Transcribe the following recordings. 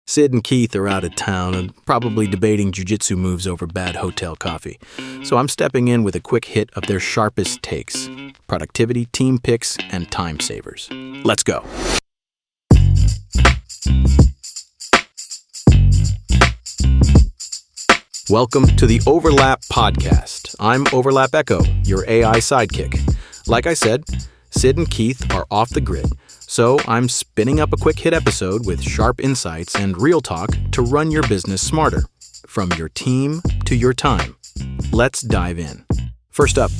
Sid and Keith are out of town and probably debating jiu-jitsu moves over bad hotel coffee. So I'm stepping in with a quick hit of their sharpest takes: productivity, team picks, and time savers. Let's go. Welcome to the Overlap Podcast. I'm Overlap Echo, your AI sidekick. Like I said, Sid and Keith are off the grid, so I'm spinning up a quick hit episode with sharp insights and real talk to run your business smarter, from your team to your time. Let's dive in. First up,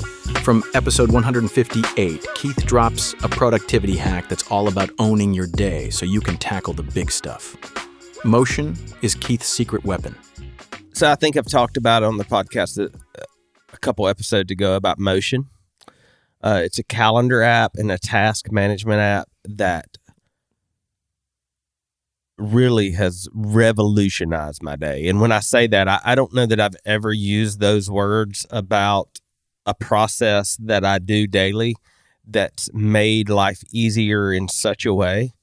from episode 158, Keith drops a productivity hack that's all about owning your day so you can tackle the big stuff. Motion is Keith's secret weapon. So I think I've talked about it on the podcast a couple episodes ago about Motion. It's a calendar app and a task management app that really has revolutionized my day. And when I say that, I don't know that I've ever used those words about a process that I do daily that's made life easier in such a way,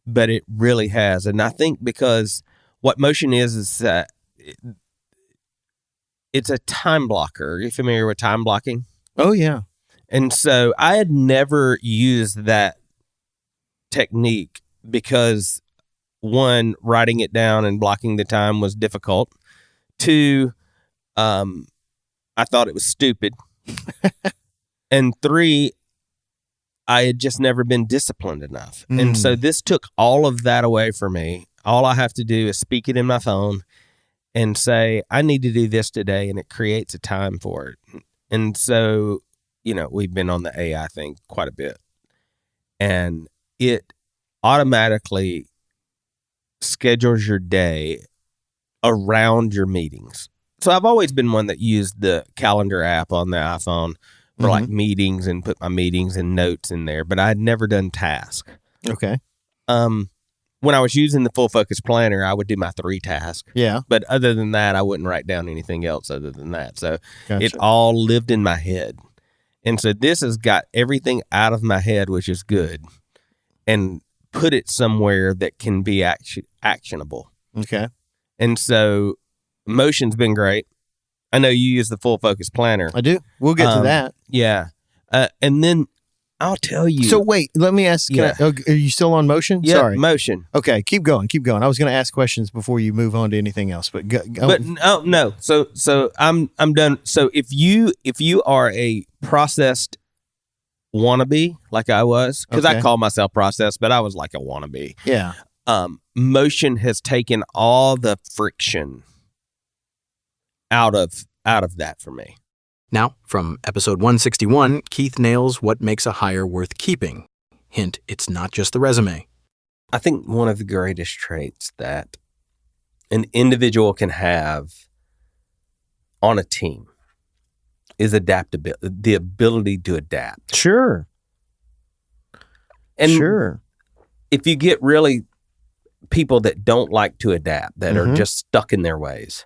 but it really has. And I think because what Motion is that it's a time blocker. Are you familiar with time blocking? Oh, yeah. And so I had never used that technique because, one, writing it down and blocking the time was difficult. Two, I thought it was stupid. And three, I had just never been disciplined enough. And so this took all of that away from me. All I have to do is speak it in my phone and say, I need to do this today, and it creates a time for it. And so, we've been on the AI thing quite a bit, and it automatically schedules your day around your meetings. So I've always been one that used the calendar app on the iPhone for like meetings and put my meetings and notes in there, but I had never done task. Okay. When I was using the full focus planner, I would do my 3 tasks. Yeah. But other than that, I wouldn't write down anything else other than that. So Gotcha. It all lived in my head. And so this has got everything out of my head, which is good, and put it somewhere that can be actionable. Okay. And so Motion's been great. I know you use the full focus planner. I do. We'll get to that. Yeah. And then I'll tell you. So wait, let me ask. Are you still on Motion? Yeah, Sorry. Motion. Okay, keep going. I was going to ask questions before you move on to anything else, but go. But no. So I'm done. So if you are a processed wannabe like I was, because I call myself processed, but I was like a wannabe. Yeah. Motion has taken all the friction out of that for me. Now, from episode 161, Keith nails what makes a hire worth keeping. Hint, it's not just the resume. I think one of the greatest traits that an individual can have on a team is adaptability, the ability to adapt. Sure. And sure. If you get really people that don't like to adapt, that are just stuck in their ways,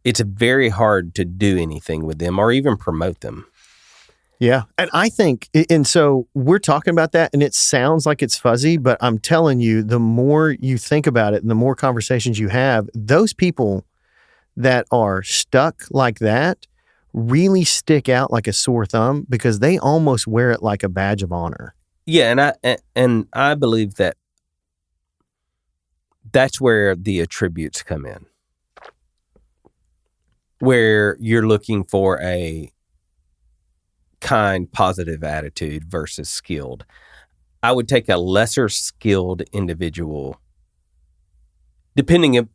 it's very hard to do anything with them or even promote them. Yeah. And I think, and so we're talking about that and it sounds like it's fuzzy, but I'm telling you, the more you think about it and the more conversations you have, those people that are stuck like that really stick out like a sore thumb because they almost wear it like a badge of honor. Yeah. And I believe that that's where the attributes come in, where you're looking for a kind, positive attitude versus skilled. I would take a lesser skilled individual, depending if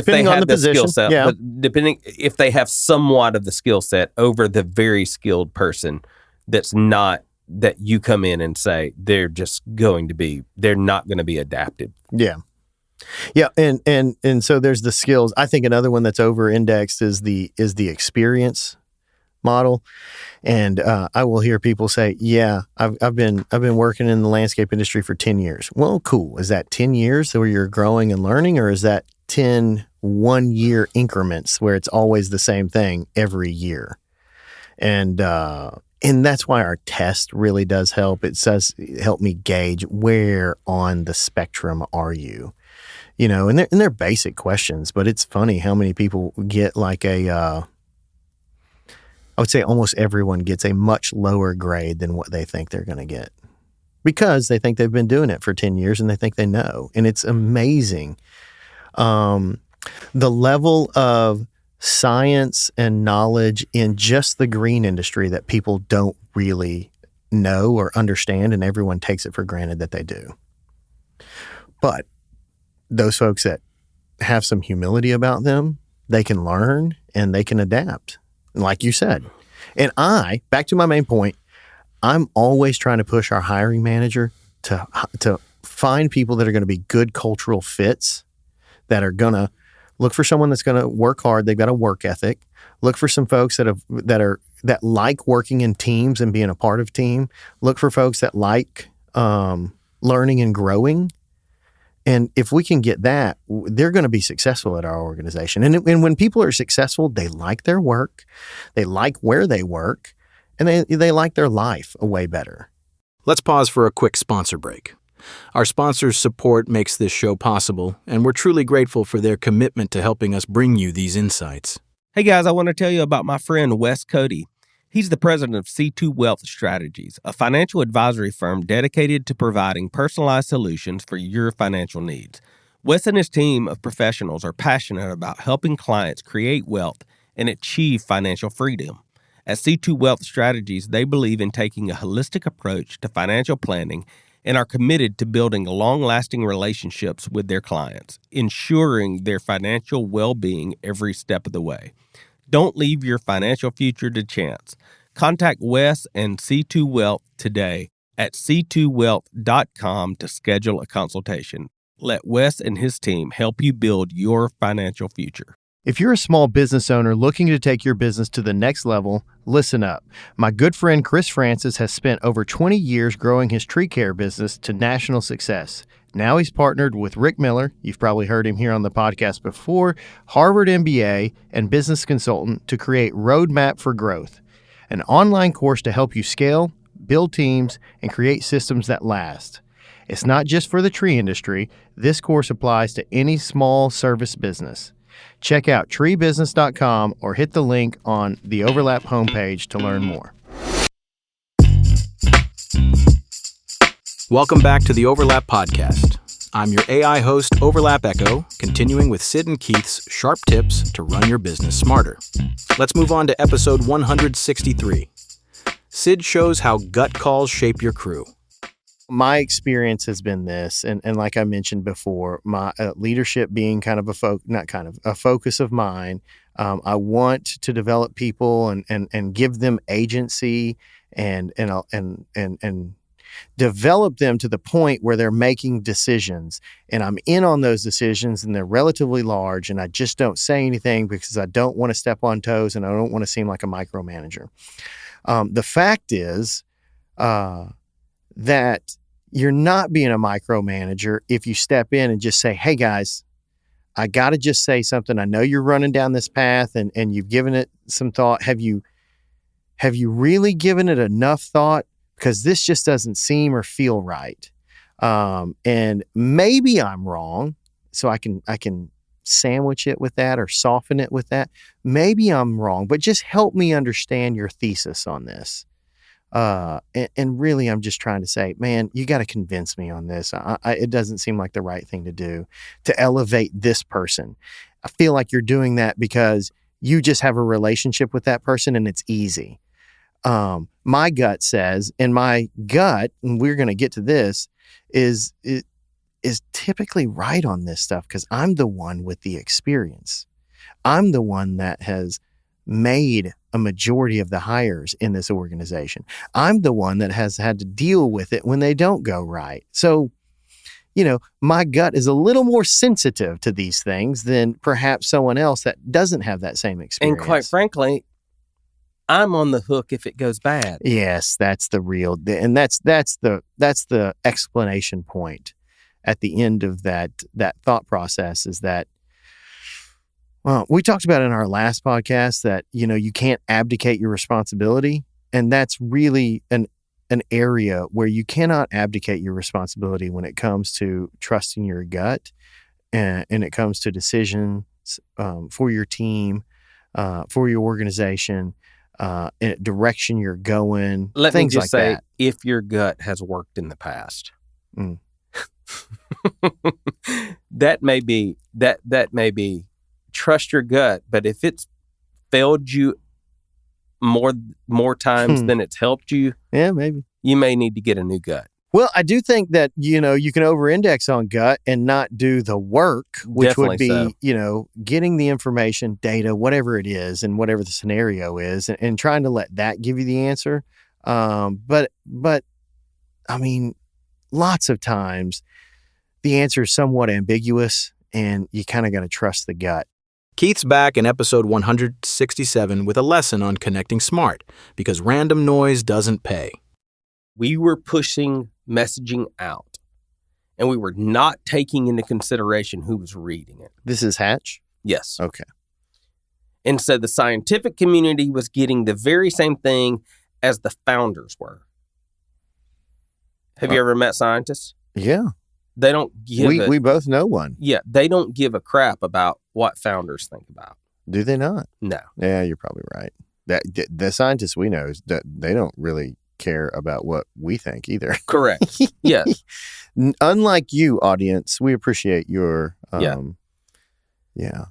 they have the skill set, but depending if they have somewhat of the skill set over the very skilled person that's not, that you come in and say they're not going to be adapted. Yeah. Yeah, and so there's the skills. I think another one that's over indexed is the experience model. And I will hear people say, "Yeah, I've been working in the landscape industry for 10 years." Well, cool. Is that 10 years where you're growing and learning, or is that 10 1-year increments where it's always the same thing every year? And that's why our test really does help. It says help me gauge where on the spectrum are you. and they're basic questions, but it's funny how many people get like I would say almost everyone gets a much lower grade than what they think they're going to get because they think they've been doing it for 10 years and they think they know. And it's amazing. The level of science and knowledge in just the green industry that people don't really know or understand, and everyone takes it for granted that they do. But those folks that have some humility about them, they can learn and they can adapt, like you said. And back to my main point, I'm always trying to push our hiring manager to find people that are going to be good cultural fits, that are going to look for someone that's going to work hard. They've got a work ethic. Look for some folks that like working in teams and being a part of team. Look for folks that like learning and growing. And if we can get that, they're going to be successful at our organization. And when people are successful, they like their work, they like where they work, and they like their life way better. Let's pause for a quick sponsor break. Our sponsors' support makes this show possible, and we're truly grateful for their commitment to helping us bring you these insights. Hey guys, I want to tell you about my friend Wes Cody. He's the president of C2 Wealth Strategies, a financial advisory firm dedicated to providing personalized solutions for your financial needs. Wes and his team of professionals are passionate about helping clients create wealth and achieve financial freedom. At C2 Wealth Strategies, they believe in taking a holistic approach to financial planning and are committed to building long-lasting relationships with their clients, ensuring their financial well-being every step of the way. Don't leave your financial future to chance. Contact Wes and C2 Wealth today at c2wealth.com to schedule a consultation. Let Wes and his team help you build your financial future. If you're a small business owner looking to take your business to the next level, listen up. My good friend Chris Francis has spent over 20 years growing his tree care business to national success. Now he's partnered with Rick Miller, you've probably heard him here on the podcast before, Harvard MBA, and business consultant to create Roadmap for Growth, an online course to help you scale, build teams, and create systems that last. It's not just for the tree industry. This course applies to any small service business. Check out treebusiness.com or hit the link on the Overlap homepage to learn more. Welcome back to the Overlap Podcast. I'm your AI host, Overlap Echo, continuing with Sid and Keith's sharp tips to run your business smarter. Let's move on to episode 163. Sid shows how gut calls shape your crew. My experience has been this, and like I mentioned before, my leadership being kind of a focus of mine. I want to develop people and give them agency and develop them to the point where they're making decisions. And I'm in on those decisions, and they're relatively large, and I just don't say anything because I don't want to step on toes and I don't want to seem like a micromanager. The fact is that you're not being a micromanager if you step in and just say, hey guys, I got to just say something. I know you're running down this path and you've given it some thought. Have you really given it enough thought? Because this just doesn't seem or feel right. And maybe I'm wrong, so I can sandwich it with that or soften it with that. Maybe I'm wrong, but just help me understand your thesis on this. And really, I'm just trying to say, man, you got to convince me on this. It doesn't seem like the right thing to do to elevate this person. I feel like you're doing that because you just have a relationship with that person and it's easy. My gut says, and my gut, and we're going to get to this, is typically right on this stuff because I'm the one with the experience. I'm the one that has made a majority of the hires in this organization. I'm the one that has had to deal with it when they don't go right. So, my gut is a little more sensitive to these things than perhaps someone else that doesn't have that same experience. And quite frankly, I'm on the hook if it goes bad. Yes, that's the real, and that's the explanation point at the end of that thought process is that, well, we talked about in our last podcast that, you can't abdicate your responsibility. And that's really an area where you cannot abdicate your responsibility when it comes to trusting your gut. and it comes to decisions for your team, for your organization, direction you're going, Let me things just like say, that. if your gut has worked in the past, that may be trust your gut. But if it's failed you more times than it's helped you, Yeah, maybe. you may need to get a new gut. Well, I do think that, you can over-index on gut and not do the work, which would be, Definitely getting the information, data, whatever it is, and whatever the scenario is, and trying to let that give you the answer. But I mean, lots of times the answer is somewhat ambiguous, and you kind of got to trust the gut. Keith's back in episode 167 with a lesson on connecting smart, because random noise doesn't pay. We were pushing messaging out, and we were not taking into consideration who was reading it. This is Hatch? Yes. Okay. And so the scientific community was getting the very same thing as the founders were. Have you ever met scientists? Yeah. They don't give we both know one. Yeah, they don't give a crap about what founders think about. Do they not? No. Yeah, you're probably right. The scientists we know, they don't really care about what we think either. Correct. Yes. Unlike you, audience, we appreciate your yeah.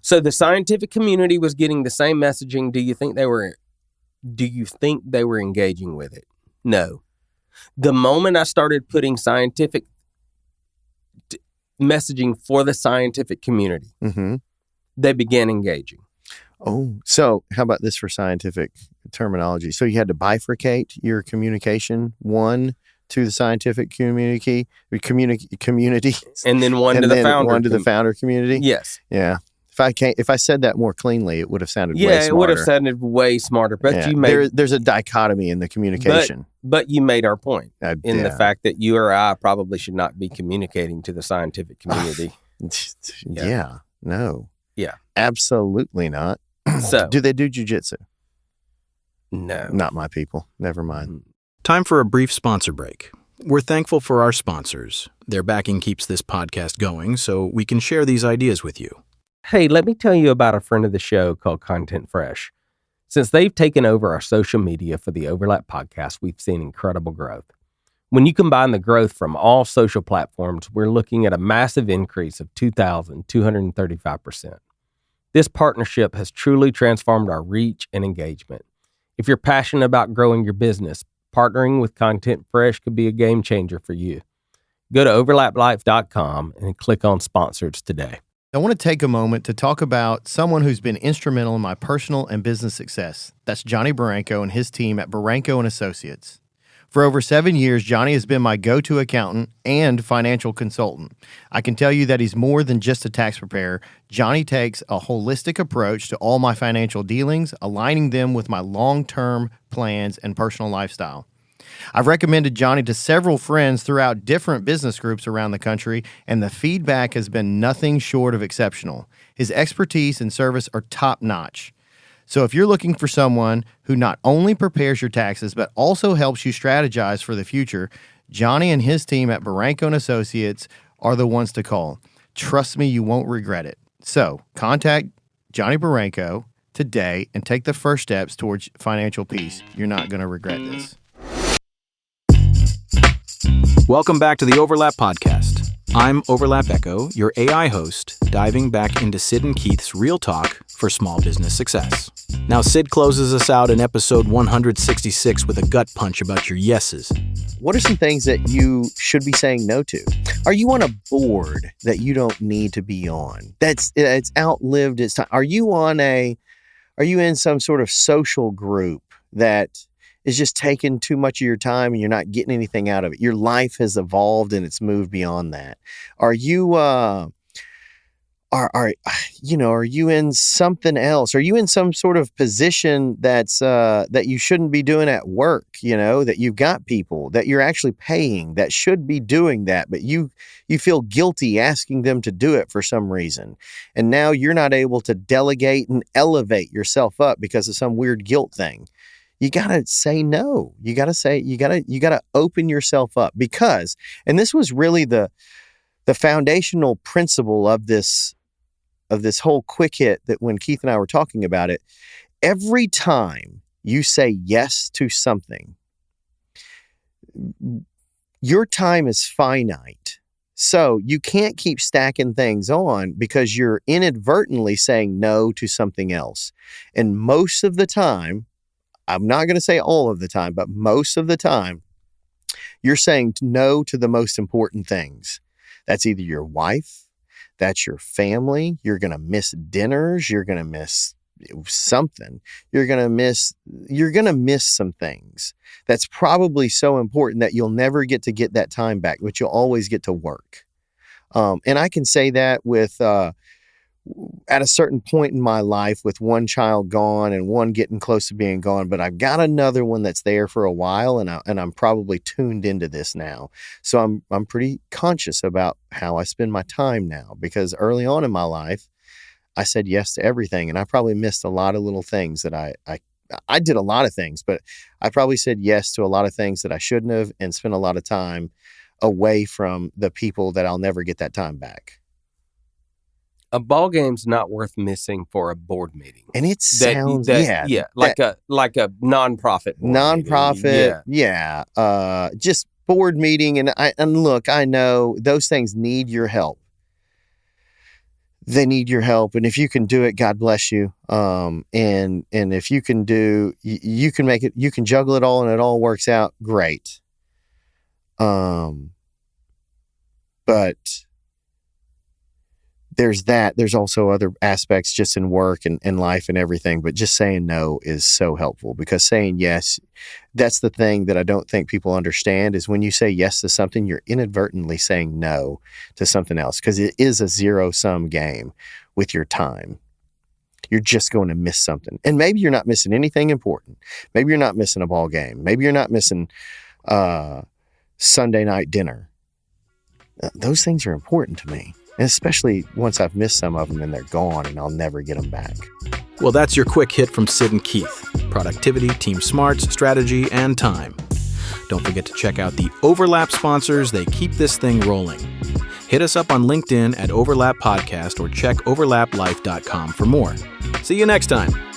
So the scientific community was getting the same messaging. Do you think they were engaging with it? No. The moment I started putting scientific messaging for the scientific community, they began engaging. Oh, so how about this for scientific terminology? So you had to bifurcate your communication, one to the scientific community, and then one to the founder community. Yes. Yeah. If I said that more cleanly, it would have sounded way smarter. Yeah, it would have sounded way smarter. But there's a dichotomy in the communication. But you made our point in the fact that you or I probably should not be communicating to the scientific community. Yeah. No. Yeah. Absolutely not. So, do they do jujitsu? No. Not my people. Never mind. Time for a brief sponsor break. We're thankful for our sponsors. Their backing keeps this podcast going, so we can share these ideas with you. Hey, let me tell you about a friend of the show called Content Fresh. Since they've taken over our social media for the Overlap podcast, we've seen incredible growth. When you combine the growth from all social platforms, we're looking at a massive increase of 2,235%. This partnership has truly transformed our reach and engagement. If you're passionate about growing your business, partnering with Content Fresh could be a game changer for you. Go to overlaplife.com and click on sponsors today. I want to take a moment to talk about someone who's been instrumental in my personal and business success. That's Johnny Barranco and his team at Barranco & Associates. For over 7 years, Johnny has been my go-to accountant and financial consultant. I can tell you that he's more than just a tax preparer. Johnny takes a holistic approach to all my financial dealings, aligning them with my long-term plans and personal lifestyle. I've recommended Johnny to several friends throughout different business groups around the country, and the feedback has been nothing short of exceptional. His expertise and service are top-notch. So if you're looking for someone who not only prepares your taxes, but also helps you strategize for the future, Johnny and his team at Barranco & Associates are the ones to call. Trust me, you won't regret it. So contact Johnny Barranco today and take the first steps towards financial peace. You're not going to regret this. Welcome back to the Overlap Podcast. I'm Overlap Echo, your AI host, diving back into Sid and Keith's real talk for small business success. Now, Sid closes us out in episode 166 with a gut punch about your yeses. What are some things that you should be saying no to? Are you on a board that you don't need to be on? It's outlived its time. Are you in some sort of social group that is just taking too much of your time and you're not getting anything out of it? Your life has evolved and it's moved beyond that. Are you are you in something else? Are you in some sort of position that's that you shouldn't be doing at work, that you've got people that you're actually paying that should be doing that, but you feel guilty asking them to do it for some reason. And now you're not able to delegate and elevate yourself up because of some weird guilt thing. You got to say no. You got to open yourself up because, and this was really the the foundational principle of this whole quick hit, that when Keith and I were talking about it, every time you say yes to something, your time is finite. So you can't keep stacking things on because you're inadvertently saying no to something else. And most of the time, I'm not going to say all of the time, but most of the time, you're saying no to the most important things. That's either your wife, that's your family. You're going to miss dinners. You're going to miss something. You're going to miss some things. That's probably so important that you'll never get that time back, but you'll always get to work. And I can say that with, at a certain point in my life, with one child gone and one getting close to being gone, but I've got another one that's there for a while, and I'm probably tuned into this now. So I'm pretty conscious about how I spend my time now, because early on in my life, I said yes to everything, and I probably missed a lot of little things that I did a lot of things, but I probably said yes to a lot of things that I shouldn't have, and spent a lot of time away from the people that I'll never get that time back. A ball game's not worth missing for a board meeting. And it sounds like a nonprofit. Just board meeting, and look, I know those things need your help. They need your help, and if you can do it, God bless you. And if you can you can make it, you can juggle it all, and it all works out great. But there's that. There's also other aspects just in work and life and everything. But just saying no is so helpful, because saying yes, that's the thing that I don't think people understand, is when you say yes to something, you're inadvertently saying no to something else, because it is a zero-sum game with your time. You're just going to miss something. And maybe you're not missing anything important. Maybe you're not missing a ball game. Maybe you're not missing Sunday night dinner. Those things are important to me. And especially once I've missed some of them and they're gone and I'll never get them back. Well, that's your quick hit from Sid and Keith. Productivity, team smarts, strategy, and time. Don't forget to check out the Overlap sponsors. They keep this thing rolling. Hit us up on LinkedIn at Overlap Podcast, or check overlaplife.com for more. See you next time.